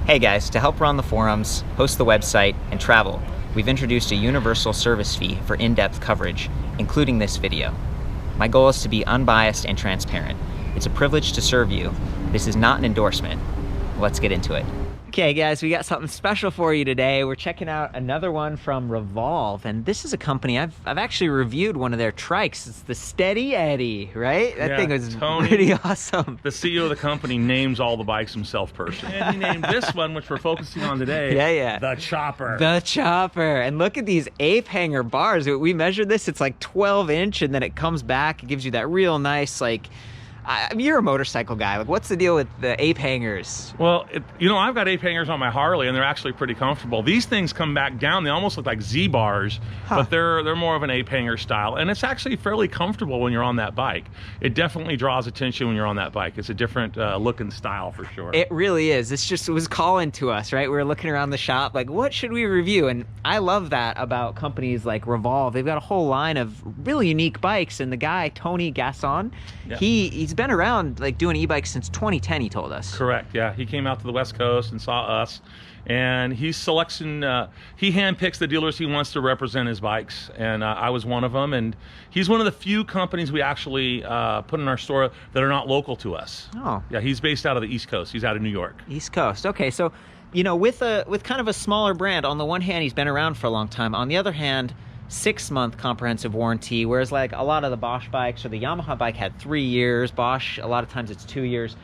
Hey guys, to help run the forums, host the website, and travel, we've introduced a universal service fee for in-depth coverage, including this video. My goal is to be unbiased and transparent. It's a privilege to serve you. This is not an endorsement. Let's get into it. Okay guys, we got something special for you today. We're checking out another one from Revolve, and this is a company, I've actually reviewed one of their trikes. It's the Steady Eddie, right? That thing was pretty awesome. The CEO of the company names all the bikes himself personally. And he named this one, which we're focusing on today, the Chopper. The Chopper. And look at these ape hanger bars. We measured this, it's like 12 inch, and then it comes back. It gives you that real nice, like, you're a motorcycle guy. Like, what's the deal with the ape hangers? Well, you know, I've got ape hangers on my Harley, and they're actually pretty comfortable. These things come back down. They almost look like Z-bars, but they're more of an ape hanger style, and it's actually fairly comfortable when you're on that bike. It definitely draws attention when you're on that bike. It's a different look and style for sure. It really is. It was calling to us, right? We were looking around the shop, like, what should we review? And I love that about companies like Revolve. They've got a whole line of really unique bikes, and the guy, Tony Gasson, he's been around like doing e-bikes since 2010, he told us. Correct, yeah. He came out to the West Coast and saw us, and he handpicks the dealers he wants to represent his bikes, and I was one of them, and he's one of the few companies we actually put in our store that are not local to us. Oh. Yeah, he's based out of the East Coast. He's out of New York. East Coast, okay. So, you know, with kind of a smaller brand, on the one hand, he's been around for a long time. On the other hand, 6-month comprehensive warranty, whereas like a lot of the Bosch bikes or the Yamaha bike had 3 years. Bosch, a lot of times it's 2 years.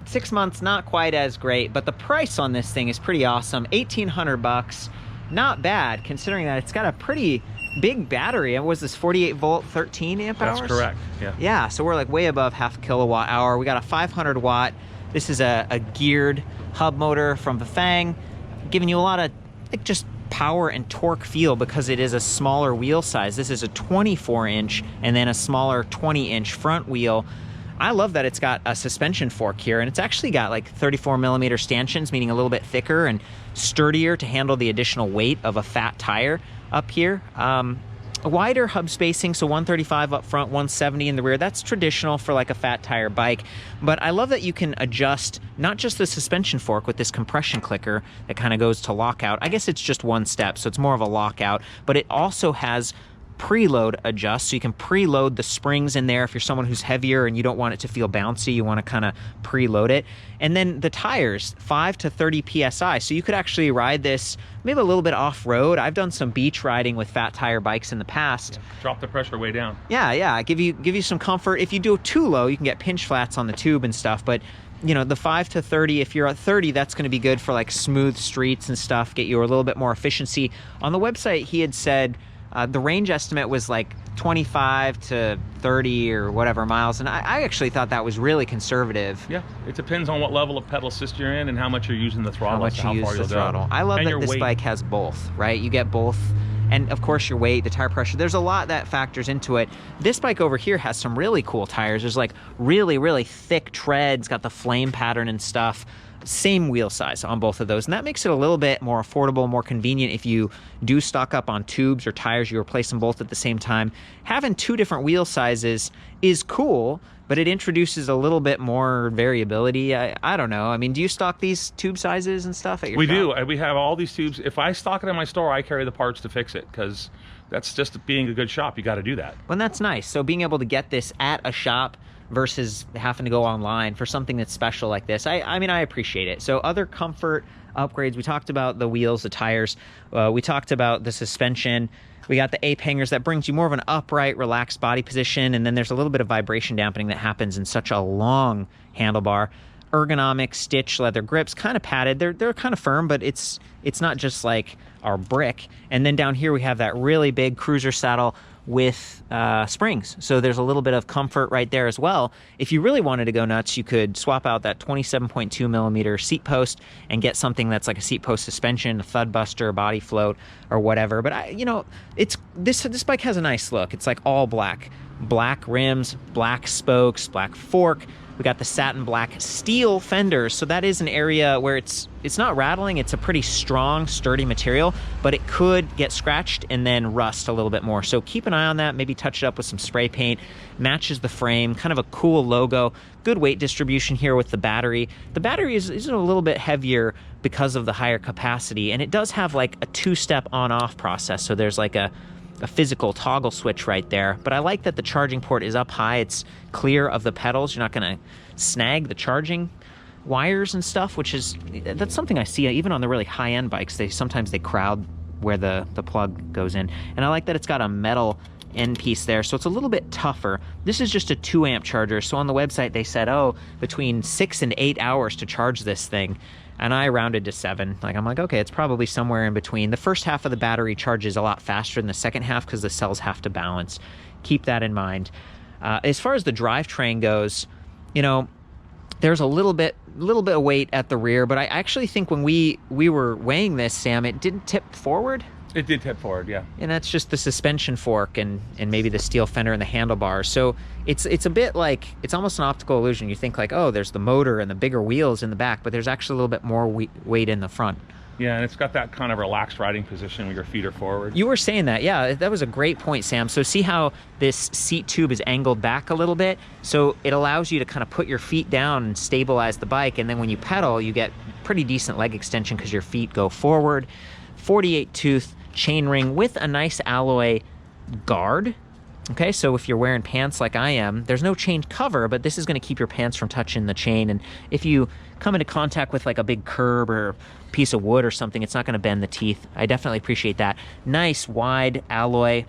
6 months, not quite as great, but the price on this thing is pretty awesome. 1,800 bucks, not bad considering that it's got a pretty big battery. And was this 48 volt, 13 amp hours? That's correct, yeah. Yeah, so we're like way above half a kilowatt hour. We got a 500 watt. This is a geared hub motor from Bafang, giving you a lot of like just power and torque feel because it is a smaller wheel size. This is a 24 inch and then a smaller 20 inch front wheel. I love that it's got a suspension fork here, and it's actually got like 34 millimeter stanchions, meaning a little bit thicker and sturdier to handle the additional weight of a fat tire up here. A wider hub spacing, so 135 up front, 170 in the rear. That's traditional for like a fat tire bike. But I love that you can adjust not just the suspension fork with this compression clicker that kind of goes to lockout. I guess it's just one step, so it's more of a lockout, but it also has preload adjust, so you can preload the springs in there if you're someone who's heavier and you don't want it to feel bouncy. You want to kind of preload it. And then the tires, 5 to 30 psi, so you could actually ride this maybe a little bit off-road. I've done some beach riding with fat tire bikes in the past. Yeah, drop the pressure way down. Yeah, give you some comfort. If you do too low, you can get pinch flats on the tube and stuff, but you know, the 5 to 30, if you're at 30, that's going to be good for like smooth streets and stuff, get you a little bit more efficiency. On the website, he had said the range estimate was like 25 to 30 or whatever miles, and I actually thought that was really conservative. Yeah, it depends on what level of pedal assist you're in and how much you're using the throttle. How much you use the throttle. I love that this bike has both, right? You get both, and of course your weight, the tire pressure. There's a lot that factors into it. This bike over here has some really cool tires. There's like really, really thick treads, got the flame pattern and stuff. Same wheel size on both of those, and that makes it a little bit more affordable, more convenient if you do stock up on tubes or tires. You replace them both at the same time. Having 2 different wheel sizes is cool, but it introduces a little bit more variability. I don't know. I mean, do you stock these tube sizes and stuff at your shop? We do. We have all these tubes. If I stock it in my store, I carry the parts to fix it, because that's just being a good shop. You got to do that. Well, that's nice. So being able to get this at a shop versus having to go online for something that's special like this, I mean, I appreciate it. So other comfort upgrades, we talked about the wheels, the tires, we talked about the suspension. We got the ape hangers that brings you more of an upright, relaxed body position, and then there's a little bit of vibration dampening that happens in such a long handlebar. Ergonomic stitch leather grips, kind of padded. They're kind of firm, but it's not just like our brick. And then down here we have that really big cruiser saddle with springs, so there's a little bit of comfort right there as well. If you really wanted to go nuts, you could swap out that 27.2 millimeter seat post and get something that's like a seat post suspension, a thud buster, body float, or whatever. But you know, this bike has a nice look. It's like all black rims, black spokes, black fork, We got the satin black steel fenders, so that is an area where it's not rattling. It's a pretty strong, sturdy material, but it could get scratched and then rust a little bit more. So keep an eye on that. Maybe touch it up with some spray paint. Matches the frame. Kind of a cool logo. Good weight distribution here with the battery. The battery is a little bit heavier because of the higher capacity, and it does have like a two-step on-off process. So there's like a physical toggle switch right there. But I like that the charging port is up high. It's clear of the pedals. You're not going to snag the charging wires and stuff, that's something I see even on the really high-end bikes. Sometimes they crowd where the plug goes in. And I like that it's got a metal end piece there, so it's a little bit tougher. This is just a 2-amp charger. So on the website they said, oh, between 6 and 8 hours to charge this thing. And I rounded to 7. I'm like, okay, it's probably somewhere in between. The first half of the battery charges a lot faster than the second half because the cells have to balance. Keep that in mind. As far as the drivetrain goes, there's a little bit of weight at the rear, but I actually think when we were weighing this, Sam, it didn't tip forward. It did tip forward, yeah. And that's just the suspension fork and maybe the steel fender and the handlebars. So it's a bit like, it's almost an optical illusion. You think like, oh, there's the motor and the bigger wheels in the back, but there's actually a little bit more weight in the front. Yeah, and it's got that kind of relaxed riding position where your feet are forward. You were saying that, yeah, that was a great point, Sam. So see how this seat tube is angled back a little bit? So it allows you to kind of put your feet down and stabilize the bike, and then when you pedal, you get pretty decent leg extension because your feet go forward. 48 tooth chain ring with a nice alloy guard. Okay, so if you're wearing pants like I am, there's no chain cover, but this is going to keep your pants from touching the chain. And if you come into contact with like a big curb or piece of wood or something, it's not going to bend the teeth. I definitely appreciate that. Nice wide alloy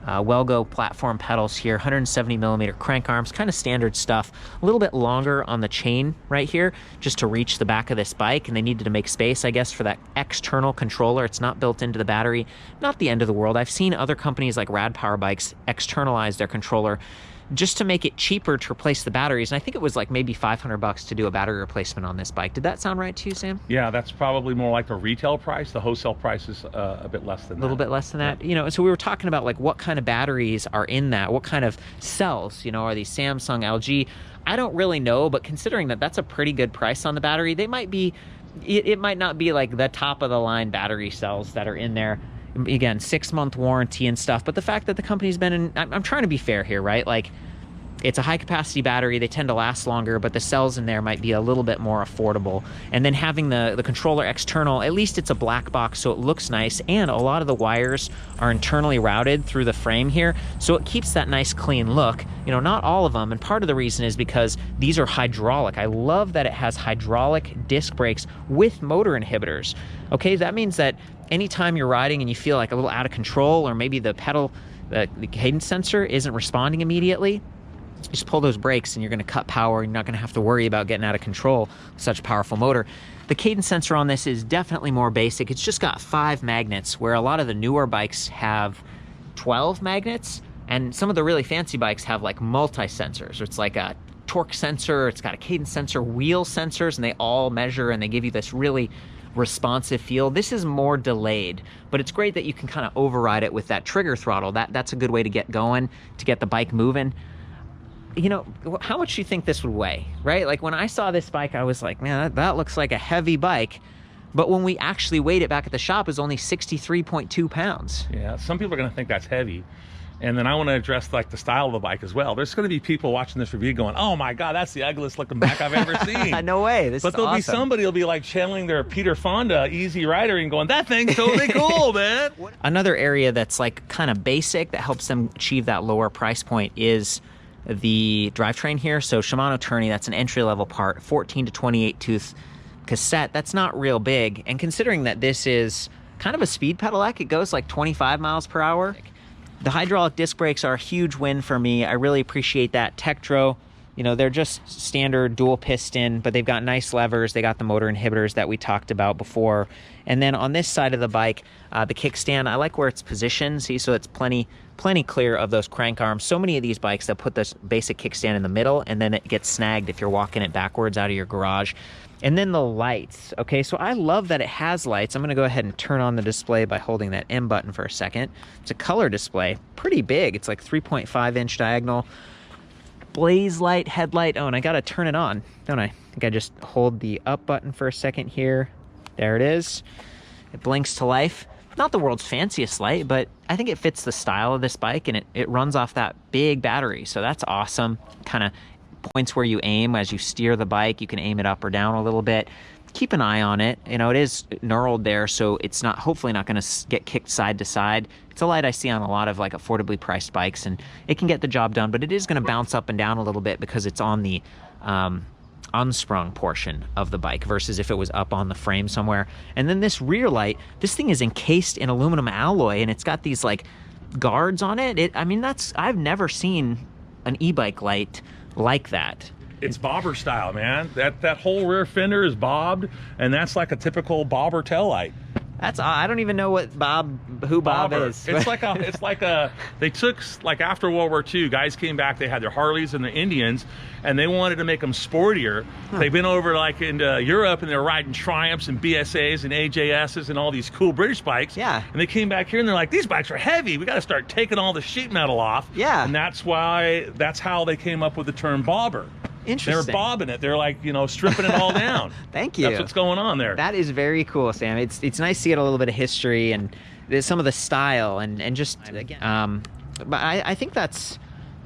Welgo platform pedals here, 170 millimeter crank arms, kind of standard stuff. A little bit longer on the chain right here just to reach the back of this bike, and they needed to make space, I guess, for that external controller. It's not built into the battery. Not the end of the world. I've seen other companies like Rad Power Bikes externalize their controller just to make it cheaper to replace the batteries. And I think it was like maybe $500 to do a battery replacement on this bike. Did that sound right to you, Sam? Yeah, that's probably more like the retail price. The wholesale price is a bit less than that. A little bit less than that. You know, so we were talking about like what kind of batteries are in that, what kind of cells, you know, are these Samsung, LG? I don't really know, but considering that that's a pretty good price on the battery, they might be, it might not be like the top of the line battery cells that are in there. Again, 6-month warranty and stuff, but the fact that the company's been in, I'm trying to be fair here, right? Like, it's a high capacity battery, they tend to last longer, but the cells in there might be a little bit more affordable. And then having the controller external, at least it's a black box, so it looks nice, and a lot of the wires are internally routed through the frame here, so it keeps that nice clean look. You know, not all of them, and part of the reason is because these are hydraulic. I love that it has hydraulic disc brakes with motor inhibitors. Okay, that means that anytime you're riding and you feel like a little out of control, or maybe the pedal, the cadence sensor isn't responding immediately, just pull those brakes and you're going to cut power. You're not going to have to worry about getting out of control with such a powerful motor. The cadence sensor on this is definitely more basic. It's just got 5 magnets, where a lot of the newer bikes have 12 magnets, and some of the really fancy bikes have like multi-sensors. It's like a torque sensor, it's got a cadence sensor, wheel sensors, and they all measure and they give you this really responsive feel. This is more delayed, but it's great that you can kind of override it with that trigger throttle. That's a good way to get going, to get the bike moving. You know, how much do you think this would weigh, right? Like when I saw this bike, I was like, man, that looks like a heavy bike. But when we actually weighed it back at the shop, it was only 63.2 pounds. Yeah, some people are going to think that's heavy. And then I want to address like the style of the bike as well. There's going to be people watching this review going, oh my God, that's the ugliest looking bike I've ever seen. No way, this but is there'll awesome. be somebody who'll be like channeling their Peter Fonda Easy Rider and going, that thing's totally cool, man. Another area that's like kind of basic that helps them achieve that lower price point is the drivetrain here. So Shimano Tourney, that's an entry-level part, 14 to 28 tooth cassette. That's not real big. And considering that this is kind of a speed pedelec, it goes like 25 miles per hour. The hydraulic disc brakes are a huge win for me. I really appreciate that. Tektro, you know, they're just standard dual piston, but they've got nice levers. They got the motor inhibitors that we talked about before. And then on this side of the bike, the kickstand, I like where it's positioned. See, so it's plenty clear of those crank arms. So many of these bikes that put this basic kickstand in the middle, and then it gets snagged if you're walking it backwards out of your garage. And then the lights. Okay, so I love that it has lights. I'm gonna go ahead and turn on the display by holding that M button for a second. It's a color display, pretty big. It's like 3.5 inch diagonal. blaze light headlight. Oh, and I gotta turn it on, don't I? I think I just hold the up button for a second here. There it is. It blinks to life. Not the world's fanciest light, but I think it fits the style of this bike, and it runs off that big battery, so that's awesome. Kind of points where you aim as you steer the bike. You can aim it up or down a little bit. Keep an eye on it. You know, it is knurled there, so it's not, hopefully not going to get kicked side to side. It's a light I see on a lot of like affordably priced bikes, and it can get the job done, but it is going to bounce up and down a little bit because it's on the unsprung portion of the bike versus if it was up on the frame somewhere. And then this rear light, this thing is encased in aluminum alloy, and it's got these like guards on it. I mean, I've never seen an e-bike light like that. It's bobber style, man. That whole rear fender is bobbed, and that's like a typical bobber tail light. I don't even know who Bob is. It's like they took, like after World War II, guys came back, they had their Harleys and the Indians, and they wanted to make them sportier. They've been over like into Europe, and they're riding Triumphs and BSAs and AJSs and all these cool British bikes. Yeah. And they came back here and they're like, these bikes are heavy. We got to start taking all the sheet metal off. Yeah. And that's how they came up with the term bobber. Interesting. They're bobbing it. They're like, stripping it all down. Thank you. That's what's going on there. That is very cool, Sam. It's nice to get a little bit of history and some of the style and just but I think that's,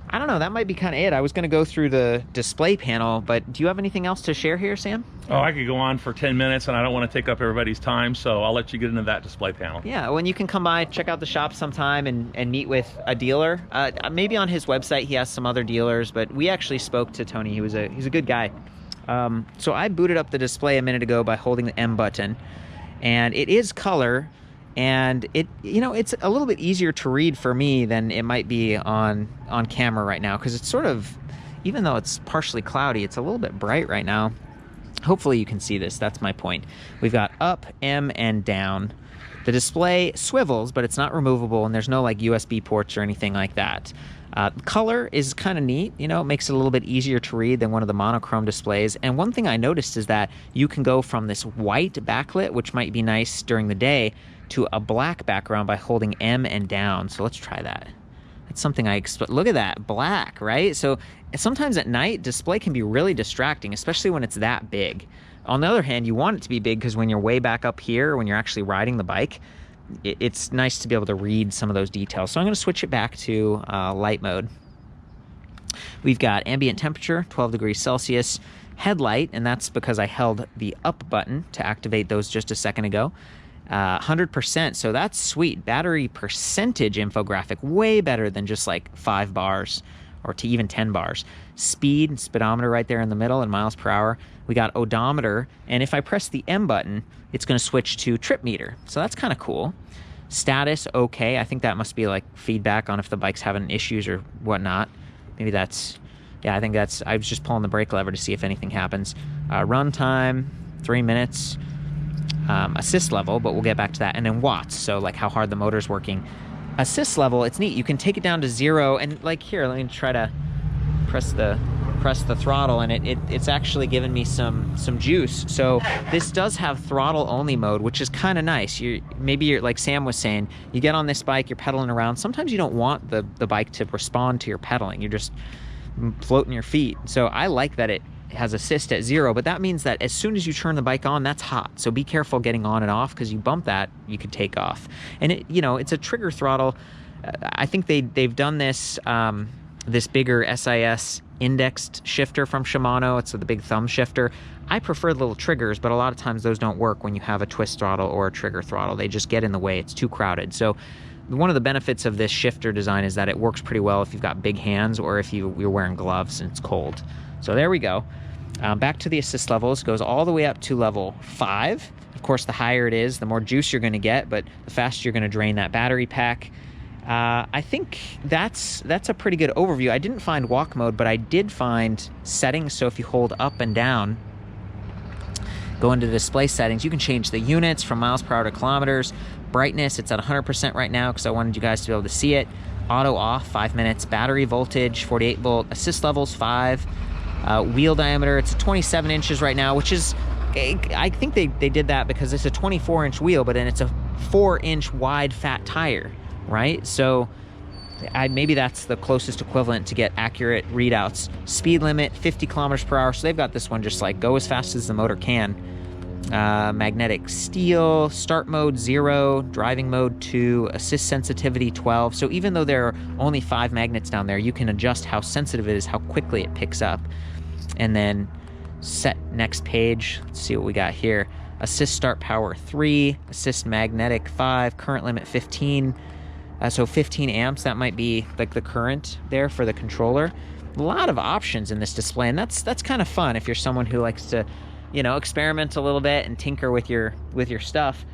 I don't know, that might be kind of it. I was going to go through the display panel, but do you have anything else to share here, Sam? Oh, I could go on for 10 minutes, and I don't want to take up everybody's time, so I'll let you get into that display panel. Yeah, well, and you can come by, check out the shop sometime, and meet with a dealer. Maybe on his website he has some other dealers, but we actually spoke to Tony. He's a good guy. So I booted up the display a minute ago by holding the M button, and it is color, and it's a little bit easier to read for me than it might be on camera right now, because it's sort of, even though it's partially cloudy, it's a little bit bright right now. Hopefully you can see this. That's my point. We've got up, M, and down. The display swivels, but it's not removable, and there's no like USB ports or anything like that. Color is kind of neat. It makes it a little bit easier to read than one of the monochrome displays. And one thing I noticed is that you can go from this white backlit, which might be nice during the day, to a black background by holding M and down. So let's try that. That's something I expect. Look at that, black, right? So sometimes at night, display can be really distracting, especially when it's that big. On the other hand, you want it to be big because when you're way back up here, when you're actually riding the bike, it's nice to be able to read some of those details. So I'm going to switch it back to light mode. We've got ambient temperature, 12 degrees Celsius, headlight, and that's because I held the up button to activate those just a second ago. 100%, so that's sweet. Battery percentage infographic, way better than just like 5 bars or to even 10 bars. Speed, speedometer right there in the middle, and miles per hour. We got odometer, and if I press the M button, it's going to switch to trip meter, so that's kind of cool. Status, okay. I think that must be like feedback on if the bike's having issues or whatnot. Maybe that's, yeah, I think that's, I was just pulling the brake lever to see if anything happens. Run time, 3 minutes. Assist level, but we'll get back to that. And then watts, so like how hard the motor's working. Assist level, it's neat. You can take it down to 0, and like here, let me try to press the throttle, and it's actually giving me some juice. So this does have throttle only mode, which is kind of nice. Maybe you're like Sam was saying, you get on this bike, you're pedaling around. Sometimes you don't want the bike to respond to your pedaling. You're just floating your feet. So I like that it has assist at 0, but that means that as soon as you turn the bike on, that's hot. So be careful getting on and off, because you bump that, you could take off. And it's a trigger throttle. I think they've done this this bigger SIS indexed shifter from Shimano. It's the big thumb shifter. I prefer the little triggers, but a lot of times those don't work when you have a twist throttle or a trigger throttle. They just get in the way. It's too crowded. So one of the benefits of this shifter design is that it works pretty well if you've got big hands or if you're wearing gloves and it's cold. So there we go. Back to the assist levels, goes all the way up to level 5. Of course, the higher it is, the more juice you're going to get, but the faster you're going to drain that battery pack. I think that's a pretty good overview. I didn't find walk mode, but I did find settings. So if you hold up and down, go into display settings, you can change the units from miles per hour to kilometers. Brightness, it's at 100% right now because I wanted you guys to be able to see it. Auto off, 5 minutes. Battery voltage, 48 volt. Assist levels, 5. Wheel diameter, it's 27 inches right now, which is, I think they did that because it's a 24-inch wheel, but then it's a 4-inch wide fat tire, right? So maybe that's the closest equivalent to get accurate readouts. Speed limit 50 kilometers per hour. So they've got this one just like go as fast as the motor can. Magnetic steel, start mode 0, driving mode 2, assist sensitivity 12. So even though there are only 5 magnets down there, you can adjust how sensitive it is, how quickly it picks up. And then set next page. Let's see what we got here. Assist start power 3, assist magnetic 5, current limit 15. So 15 amps, that might be like the current there for the controller. A lot of options in this display, and that's kind of fun if you're someone who likes to, you know, experiment a little bit and tinker with your stuff.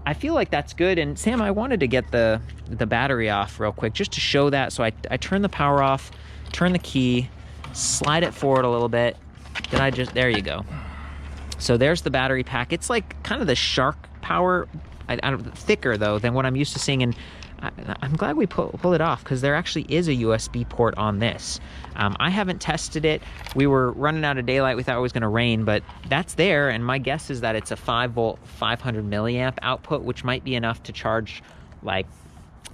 I feel like that's good. And Sam, I wanted to get the battery off real quick just to show that. So I turn the power off, turn the key, slide it forward a little bit. There you go. So there's the battery pack. It's like kind of the Shark power, thicker though than what I'm used to seeing. And I'm glad we pull it off because there actually is a USB port on this. I haven't tested it. We were running out of daylight. We thought it was going to rain, but that's there. And my guess is that it's a 5-volt, 500 milliamp output, which might be enough to charge like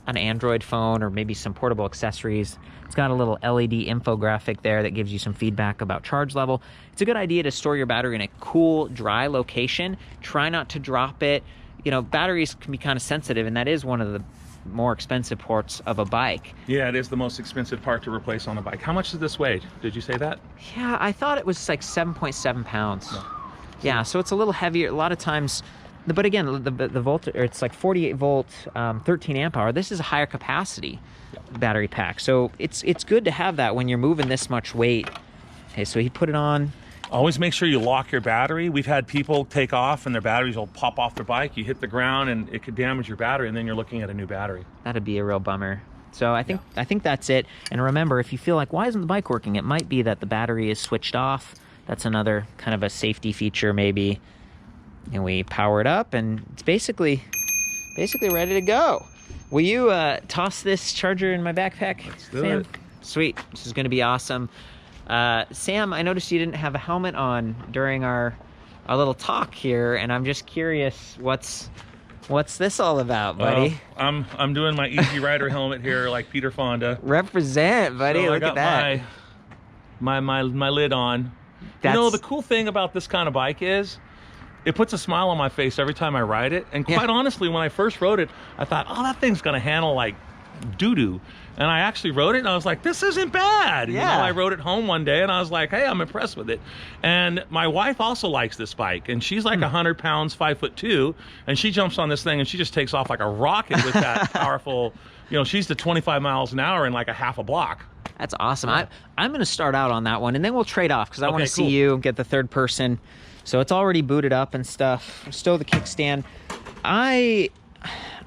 an Android phone or maybe some portable accessories. It's got a little LED infographic there that gives you some feedback about charge level. It's a good idea to store your battery in a cool, dry location. Try not to drop it. You know, batteries can be kind of sensitive, and that is one of the more expensive parts of a bike. Yeah, it is the most expensive part to replace on a bike. How much does this weigh? Did you say that? Yeah, I thought it was like 7.7 pounds. No. Yeah, so it's a little heavier. A lot of times, but again, the volt, or it's like 48 volt, 13 amp hour. This is a higher capacity battery pack. So it's good to have that when you're moving this much weight. Okay, so he put it on. Always make sure you lock your battery. We've had people take off and their batteries will pop off their bike. You hit the ground and it could damage your battery, and then you're looking at a new battery. That'd be a real bummer. So I think that's it. And remember, if you feel like, why isn't the bike working? It might be that the battery is switched off. That's another kind of a safety feature maybe. And we power it up and it's basically ready to go. Will you toss this charger in my backpack, Let's do Sam? it. Sweet. This is going to be awesome. Sam, I noticed you didn't have a helmet on during our little talk here, and I'm just curious, what's this all about, buddy? I'm doing my Easy Rider helmet here, like Peter Fonda. Represent, buddy. So Look at that. My lid on. You know, the cool thing about this kind of bike is it puts a smile on my face every time I ride it. And quite honestly, when I first rode it, I thought, oh, that thing's gonna handle like doo-doo. And I actually rode it and I was like, this isn't bad. Yeah. You know, I rode it home one day and I was like, hey, I'm impressed with it. And my wife also likes this bike, and she's like 100 pounds, 5'2", and she jumps on this thing and she just takes off like a rocket with that powerful, you know, she's to 25 miles an hour in like a half a block. That's awesome. I'm going to start out on that one, and then we'll trade off because I want to see you get the third person. So it's already booted up and stuff. Stow the kickstand. I'm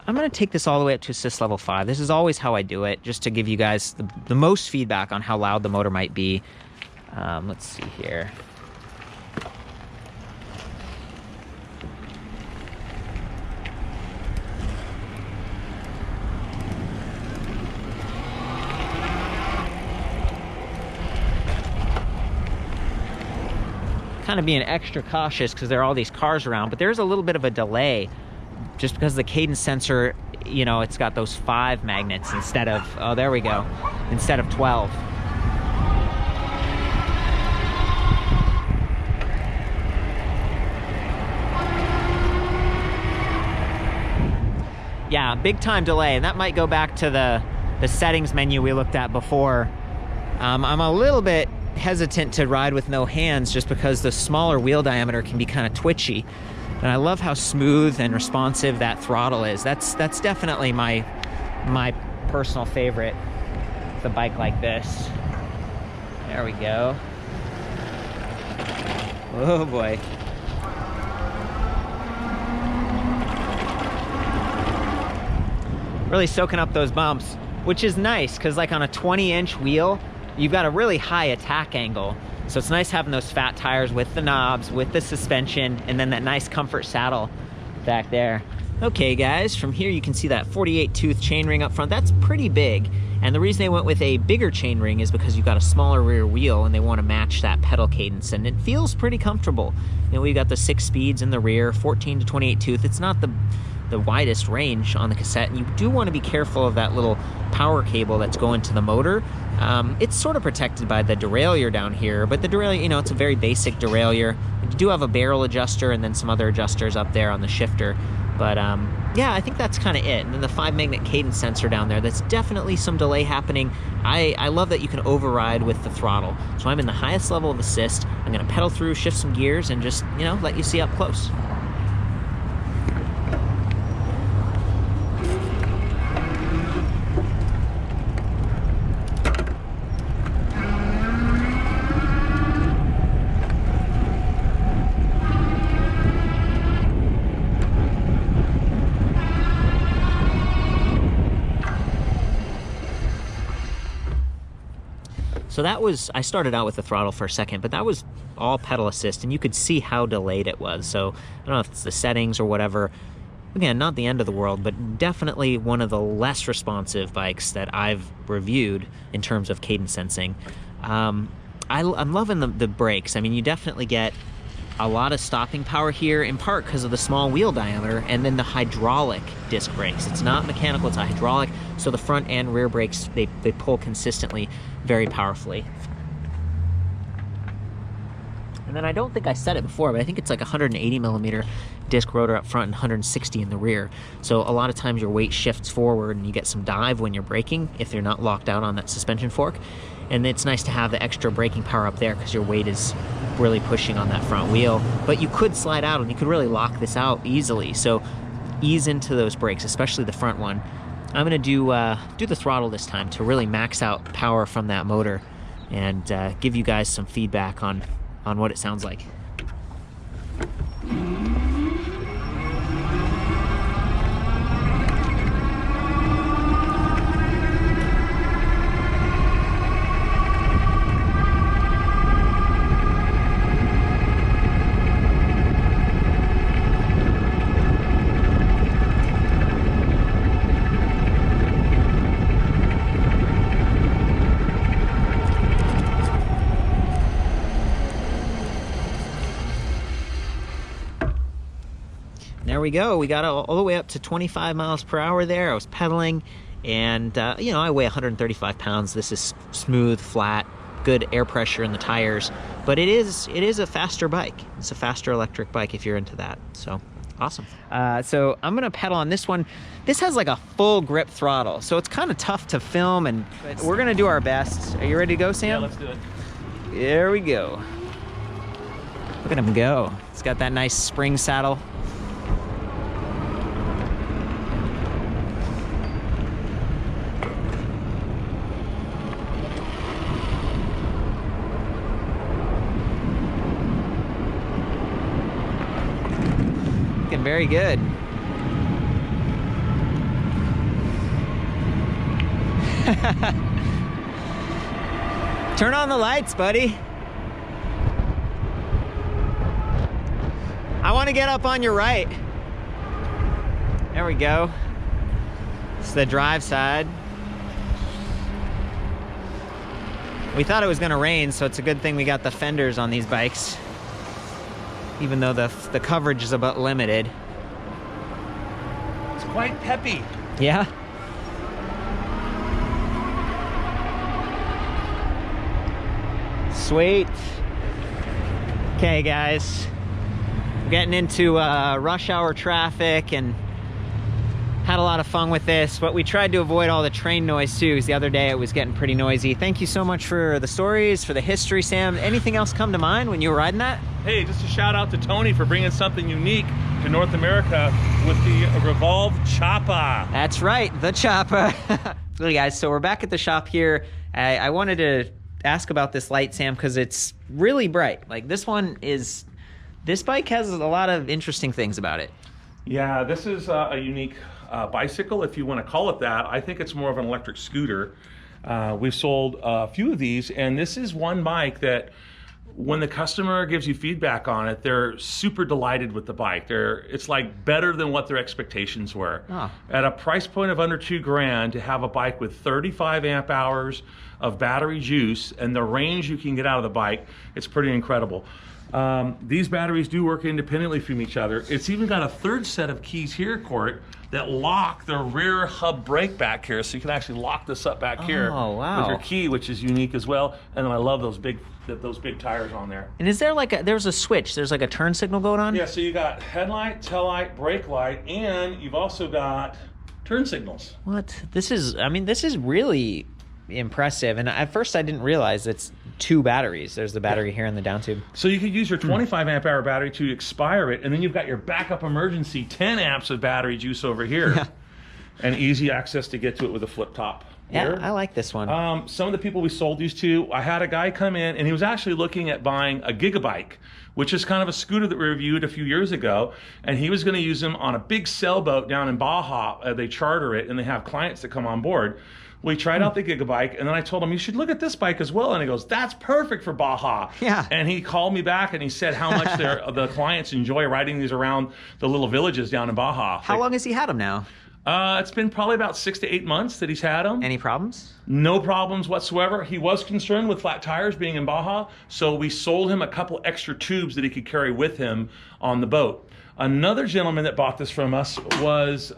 going to take this all the way up to assist level 5. This is always how I do it, just to give you guys the most feedback on how loud the motor might be. Let's see here. Kind of being extra cautious because there are all these cars around, but there's a little bit of a delay just because the cadence sensor, you know, it's got those 5 magnets instead of, oh, there we go, instead of 12. Yeah, big time delay, and that might go back to the settings menu we looked at before. I'm a little bit hesitant to ride with no hands just because the smaller wheel diameter can be kind of twitchy. And I love how smooth and responsive that throttle is. That's definitely my personal favorite with a bike like this. There we go. Oh boy. Really soaking up those bumps, which is nice because like on a 20-inch wheel, you've got a really high attack angle. So it's nice having those fat tires with the knobs, with the suspension, and then that nice comfort saddle back there. Okay guys, from here you can see that 48 tooth chainring up front. That's pretty big. And the reason they went with a bigger chainring is because you've got a smaller rear wheel and they want to match that pedal cadence, and it feels pretty comfortable. You know, we've got the 6 speeds in the rear, 14 to 28 tooth. It's not the the widest range on the cassette, and you do want to be careful of that little power cable that's going to the motor. It's sort of protected by the derailleur down here, but the derailleur, you know, it's a very basic derailleur. You do have a barrel adjuster and then some other adjusters up there on the shifter. But yeah, I think that's kind of it. And then the 5-magnet cadence sensor down there, that's definitely some delay happening. I love that you can override with the throttle. So I'm in the highest level of assist. I'm gonna pedal through, shift some gears, and just, you know, let you see up close. So that was, I started out with the throttle for a second, but that was all pedal assist, and you could see how delayed it was. So I don't know if it's the settings or whatever. Again, not the end of the world, but definitely one of the less responsive bikes that I've reviewed in terms of cadence sensing. I'm loving the brakes. I mean, you definitely get a lot of stopping power here, in part because of the small wheel diameter, and then the hydraulic disc brakes. It's not mechanical, it's a hydraulic, so the front and rear brakes, they pull consistently, very powerfully. And then I don't think I said it before, but I think it's like 180 millimeter disc rotor up front and 160 in the rear. So a lot of times your weight shifts forward and you get some dive when you're braking if you're not locked out on that suspension fork. And it's nice to have the extra braking power up there because your weight is really pushing on that front wheel. But you could slide out and you could really lock this out easily. So ease into those brakes, especially the front one. I'm gonna do the throttle this time to really max out power from that motor and give you guys some feedback on what it sounds like. There we go. We got all the way up to 25 miles per hour there. I was pedaling, and you know, I weigh 135 pounds. This is smooth, flat, good air pressure in the tires, but it is a faster bike. It's a faster electric bike if you're into that. So awesome. So I'm gonna pedal on this one. This has like a full grip throttle, so it's kind of tough to film, and we're gonna do our best. Are you ready to go, Sam? Yeah, let's do it. There we go. Look at him go. It's got that nice spring saddle. Very good. Turn on the lights, buddy. I want to get up on your right. There we go. It's the drive side. We thought it was going to rain, so it's a good thing we got the fenders on these bikes, even though the coverage is a bit limited. It's quite peppy. Yeah. Sweet. Okay, guys. We're getting into rush hour traffic and had a lot of fun with this, but we tried to avoid all the train noise too, because the other day it was getting pretty noisy. Thank you so much for the stories, for the history, Sam. Anything else come to mind when you were riding that? Hey, just a shout out to Tony for bringing something unique to North America with the Revolve Chopper. That's right, the Chopper. Okay, guys, so we're back at the shop here. I wanted to ask about this light, Sam, because it's really bright. Like this bike has a lot of interesting things about it. Yeah, this is a unique bicycle, if you want to call it that. I think it's more of an electric scooter. We've sold a few of these, and this is one bike that when the customer gives you feedback on it, they're super delighted with the bike. It's like better than what their expectations were. Oh. At a price point of under $2,000, to have a bike with 35 amp hours of battery juice and the range you can get out of the bike, it's pretty incredible. These batteries do work independently from each other. It's even got a third set of keys here, Court, that lock the rear hub brake back here, so you can actually lock this up back here with your key, which is unique as well. And then I love those big tires on there. And is there there's a switch? There's like a turn signal going on? Yeah, so you got headlight, tail light, brake light, and you've also got turn signals. What? This is really impressive. And at first I didn't realize it's 2 batteries. There's the battery here in the down tube. So you could use your 25 amp hour battery to expire it, and then you've got your backup emergency 10 amps of battery juice over here. Yeah. And easy access to get to it with a flip top. Yeah, I like this one. Some of the people we sold these to, I had a guy come in and he was actually looking at buying a Gigabike, which is kind of a scooter that we reviewed a few years ago, and he was going to use them on a big sailboat down in Baja. They charter it and they have clients that come on board. We tried out the Gigabike, and then I told him, you should look at this bike as well. And he goes, that's perfect for Baja. Yeah. And he called me back and he said how much the clients enjoy riding these around the little villages down in Baja. How long has he had them now? It's been probably about 6 to 8 months that he's had them. Any problems? No problems whatsoever. He was concerned with flat tires being in Baja, so we sold him a couple extra tubes that he could carry with him on the boat. Another gentleman that bought this from us was...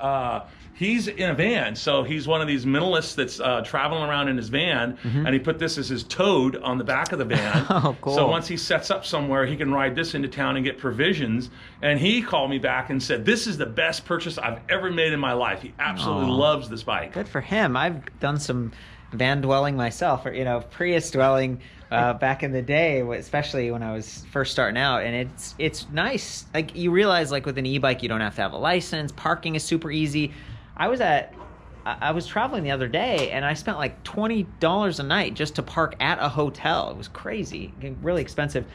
he's in a van, so he's one of these minimalists that's traveling around in his van, and he put this as his toad on the back of the van. Oh, cool. So once he sets up somewhere, he can ride this into town and get provisions. And he called me back and said, this is the best purchase I've ever made in my life. He absolutely loves this bike. Good for him. I've done some van dwelling myself, or Prius dwelling back in the day, especially when I was first starting out, and it's nice. Like, you realize, like, with an e-bike, you don't have to have a license. Parking is super easy. I was traveling the other day, and I spent like $20 a night just to park at a hotel. It was crazy, really expensive.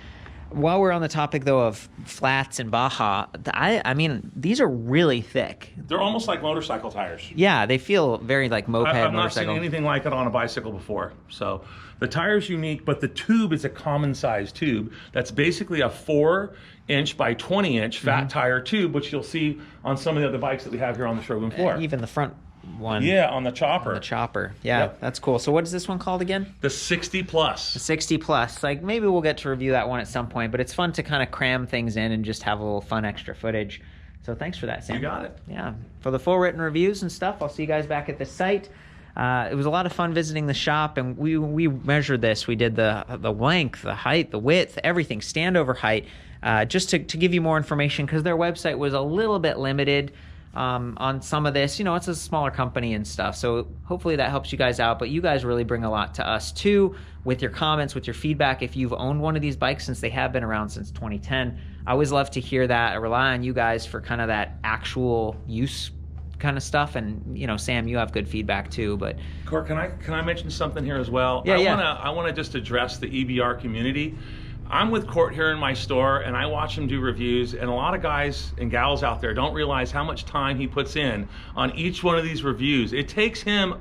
While we're on the topic, though, of flats and Baja, I mean, these are really thick. They're almost like motorcycle tires. Yeah, they feel very like moped I've not motorcycle. seen anything like it on a bicycle before. So the tire's unique, but the tube is a common size tube. That's basically a 4-inch by 20-inch fat tire tube, which you'll see on some of the other bikes that we have here on the showroom floor. Even the front one. Yeah, on the Chopper. On the Chopper. Yeah, yep. That's cool. So what is this one called again? The 60 Plus. The 60 Plus. Like, maybe we'll get to review that one at some point, but it's fun to kind of cram things in and just have a little fun extra footage. So thanks for that, Sam. You got it. Yeah. For the full written reviews and stuff, I'll see you guys back at the site. It was a lot of fun visiting the shop, and we measured this. We did the length, the height, the width, everything, standover height, just to give you more information, because their website was a little bit limited on some of this. It's a smaller company and stuff, so hopefully that helps you guys out. But you guys really bring a lot to us too, with your comments, with your feedback. If you've owned one of these bikes, since they have been around since 2010, I always love to hear that. I rely on you guys for kind of that actual use kind of stuff. And Sam, you have good feedback too. But Court, can I mention something here as well? Yeah, I want to just address the EBR community. I'm with Court here in my store, and I watch him do reviews, and a lot of guys and gals out there don't realize how much time he puts in on each one of these reviews. It takes him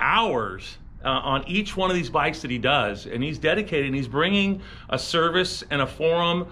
hours on each one of these bikes that he does, and he's dedicated, and he's bringing a service and a forum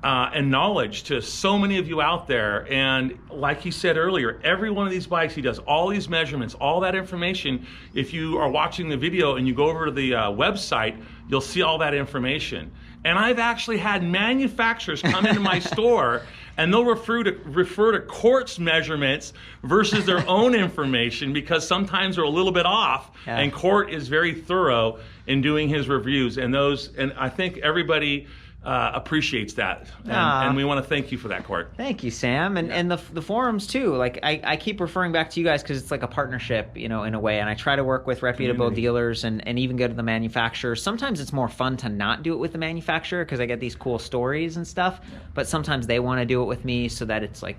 and knowledge to so many of you out there. And like he said earlier, every one of these bikes, he does all these measurements, all that information. If you are watching the video and you go over to the website, you'll see all that information. And I've actually had manufacturers come into my store, and they'll refer to Court's measurements versus their own information, because sometimes they're a little bit off. Yeah. And Court is very thorough in doing his reviews, and I think everybody appreciates that, and we want to thank you for that, Court. Thank you, Sam, and the forums too. Like, I keep referring back to you guys because it's like a partnership, in a way. And I try to work with reputable dealers and even go to the manufacturers. Sometimes it's more fun to not do it with the manufacturer because I get these cool stories and stuff. Yeah. But sometimes they want to do it with me, so that it's like,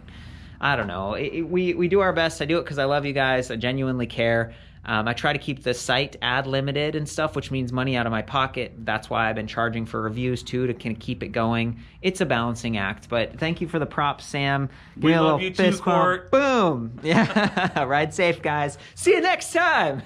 I don't know. We do our best. I do it because I love you guys. I genuinely care. I try to keep the site ad limited and stuff, which means money out of my pocket. That's why I've been charging for reviews too, to kind of keep it going. It's a balancing act, but thank you for the props, Sam. We love you too, Court. Boom. Yeah. Ride safe, guys. See you next time.